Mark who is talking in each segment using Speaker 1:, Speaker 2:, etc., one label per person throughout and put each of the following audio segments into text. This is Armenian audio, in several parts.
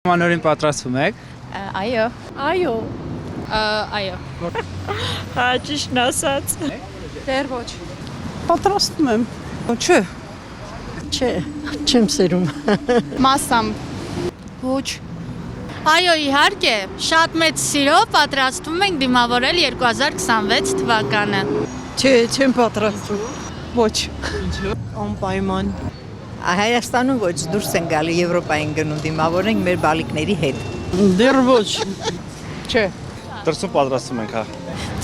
Speaker 1: Մանորին պատրաստվում եք։
Speaker 2: Այո։
Speaker 3: Այո։
Speaker 2: Այո։
Speaker 3: Հա, ճիշտն ասած։
Speaker 2: Դեռ ոչ։
Speaker 3: Պատրաստում եմ։
Speaker 4: Չէ։ Չէ, չեմ սերում։
Speaker 2: Մասամբ։ Ոչ։
Speaker 5: Այո, իհարկե, շատ մեծ սիրով պատրաստվում ենք դիմավորել 2026 թվականը։
Speaker 4: Չէ, չեմ պատրաստում։
Speaker 3: Ոչ։
Speaker 4: Անպայման։ Հայաստանում ոչ, դուրս են գալի Եվրոպային գնում դիմավորենք մեր բալիկների հետ։
Speaker 3: Դեռ ոչ։
Speaker 1: Չէ։
Speaker 6: Դրսում պատրաստում ենք, հա։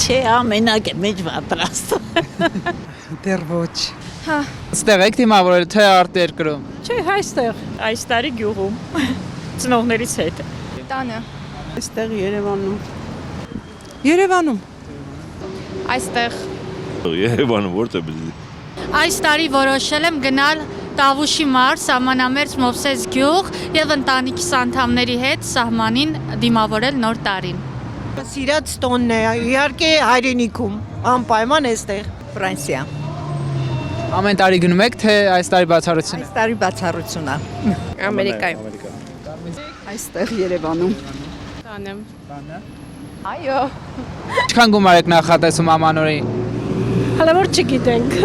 Speaker 4: Չէ, ամենակ է մեջ պատրաստ։
Speaker 3: Դեռ ոչ։
Speaker 1: Ստեղ եք դիմավորել թե արտերկրում։
Speaker 3: Չէ, հայստեղ։ Այս տարի գյուղում։ Ծնողներից հետ։
Speaker 2: Տանը։
Speaker 3: Այստեղ Երևանում։
Speaker 4: Երևանում։
Speaker 2: Այստեղ։
Speaker 6: Երևանում որտե՞ղ բիզի։
Speaker 5: Այս տարի որոշել եմ գնալ Տավուշի մարզ, սահմանամերձ Մովսես գյուղ եւ ընտանիքիս անդամների հետ սահմանին դիմավորել նոր տարին։
Speaker 7: Սիրած տոնն է, իհարկե հայրենիքում, անպայման էստեղ։
Speaker 4: Ֆրանսիա։
Speaker 1: Ամեն տարի գնում եք թե այս տարի բացառություն է։
Speaker 4: Այս տարի բացառություն է։
Speaker 2: Ամերիկայում։
Speaker 3: Այստեղ Երևանում։
Speaker 2: Տանը։
Speaker 3: Այո։
Speaker 1: Ինչքան գումար եք նախատեսում ամանորին։
Speaker 3: Հələ որ չգիտենք։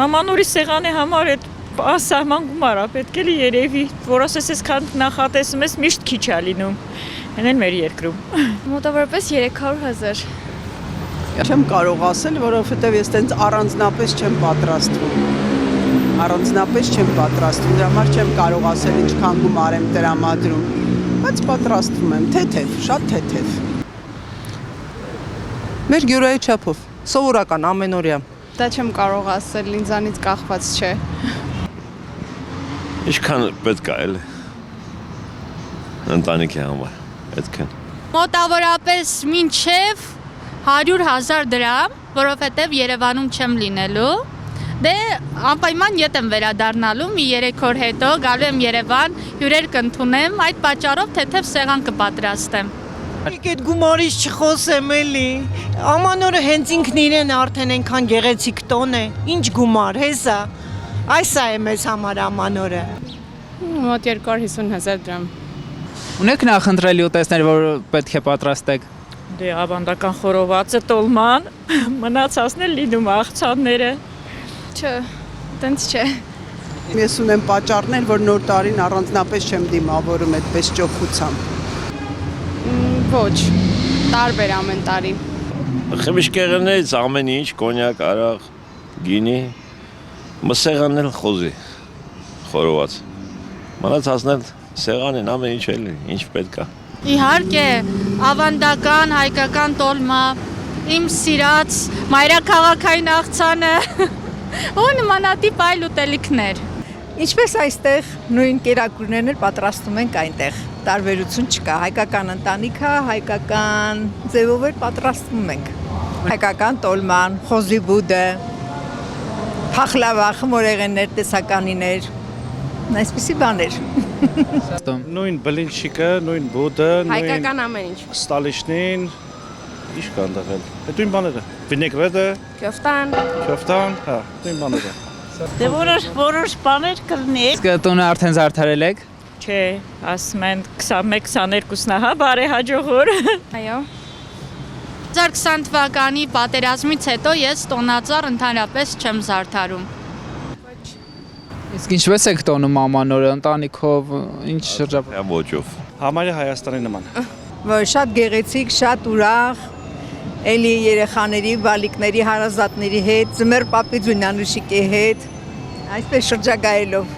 Speaker 3: Ամանորի սեղանի համար այդ ասահման գումար է, պետք է երևի, որ ասես այսքան նախատեսում ես միշտ քիչ է լինում։ Հենց մեր երկրում։
Speaker 2: Մոտավորապես 300,000։
Speaker 3: Չեմ կարող ասել, որովհետև ես տենց առանձնապես չեմ պատրաստվում։ Առանձնապես չեմ պատրաստվում, դրա համար չեմ կարող ասել ինչքան գումար եմ տրամադրում, բայց պատրաստվում եմ, թեթև, շատ թեթև։
Speaker 4: Մեր գյուրայի չափով, սովորական ամենօրյա։
Speaker 2: Դա չեմ կարող ասել, ինձանից կախված չէ։
Speaker 6: Ինչքան պետք է էլ։ Ընտանիքի համար, այդքան։
Speaker 5: Մոտավորապես մինչև 100,000 դրամ, որովհետև Երևանում չեմ լինելու։ Դե անպայման ետ եմ վերադառնալու մի 3 օր հետո, գալու եմ Երևան, հյուրեր կընդունեմ, այդ պատճառով թեթև սեղան կպատրաստեմ։
Speaker 7: Այդ գումարից չխոսեմ էլի։ Ամանորը հենց ինքն իրեն արդեն այնքան գեղեցիկ տոն է։ Ինչ գումար, հեսա։ Այսա է մեզ համար ամանորը։
Speaker 2: Մոտ 250,000 դրամ։
Speaker 1: Ունեք նախընտրելի ուտեստներ, որ պետք է պատրաստեք։
Speaker 3: Դե ավանդական խորովածը տոլման, մնացածն էլ լինում աղցանները։
Speaker 2: Չէ, տենց չէ։
Speaker 3: Ես ունեմ պատճառներ, որ նոր տարին առանձնապես չեմ դիմավորում այդպես ճոխությամբ։
Speaker 2: Ոչ։ Տարբեր ամեն տարի։
Speaker 6: Խմիչքերներից ամեն ինչ, կոնյակ, արաղ, գինի, մսեղանն էլ խոզի, խորոված։ Մնացածն էլ սեղանին ամեն ինչ էլի, ինչ պետք է։
Speaker 5: Իհարկե, ավանդական, հայկական տոլմա, իմ սիրած մայրաքաղաքային աղցանը ու նմանատիպ այլ ուտելիքներ։
Speaker 4: Ինչպես այստեղ նույն կերակուրներն էլ պատրաստում ենք այնտեղ։ Տարբերություն չկա, հայկական ընտանիքը, հայկական ձևով էլ պատրաստվում ենք։ Հայկական տոլման, խոզի բուդը, փախլավա, խմորեղեններ, տեսականիներ, այսպիսի բաներ։
Speaker 6: Նույն բլինչիկը, նույն բուդը, նույն
Speaker 2: Հայկական ամեն ինչ։
Speaker 6: ստալիշնին, ինչ կա այնտեղ էլ։ Այդ նույն բաները։ Վինեգրետը,
Speaker 2: Քյոֆտան։
Speaker 6: քյոֆտան, հա, նույն բաները։
Speaker 3: Դե որոշ բաներ կլինի։
Speaker 1: Իսկ տունը արդեն զարդարել եք։
Speaker 3: Չէ, ասում են 21-22-ն է, հա, բարեհաջող օր։
Speaker 2: Այո։
Speaker 5: 2020 թվականի պատերազմից հետո ես տոնածառ ընդհանրապես չեմ զարդարում։
Speaker 1: Իսկ ինչպես եք տոնում ամանորը ընտանիքով, ինչ շրջապատում։
Speaker 6: Հա ոճով։ Համարյա Հայաստանի նման։
Speaker 4: Որ շատ գեղեցիկ, շատ ուրախ, էլի երեխաների, բալիկների, հարազատների հետ, ձմեռ պապի ձունյանուշիկի հետ, այսպես շրջագայելով։